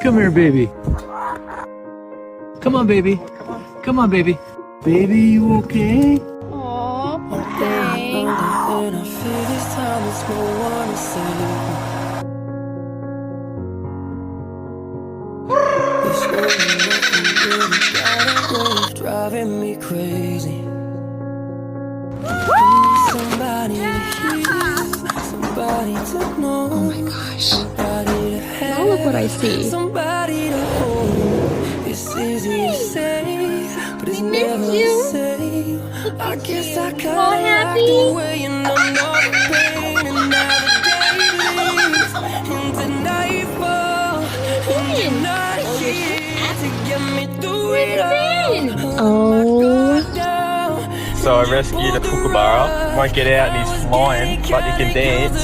Come here, baby. Come on, baby. Come on, baby. Baby, you okay? Aw, poor thing. And I feel this time there's no one to save. This world nothing really gotta go, it's driving me crazy. I need somebody to hear, somebody to know. Oh my gosh. Somebody to have. Now look what I see. Somebody to hold. It's easy to say, but it's never the same. I guess I kinda like the way you numb all the pain, and now the day leads into nightfall, and you're not here to get me through it all. Oh. So I rescued a kookaburra. Won't get out and he's flying, but he can dance.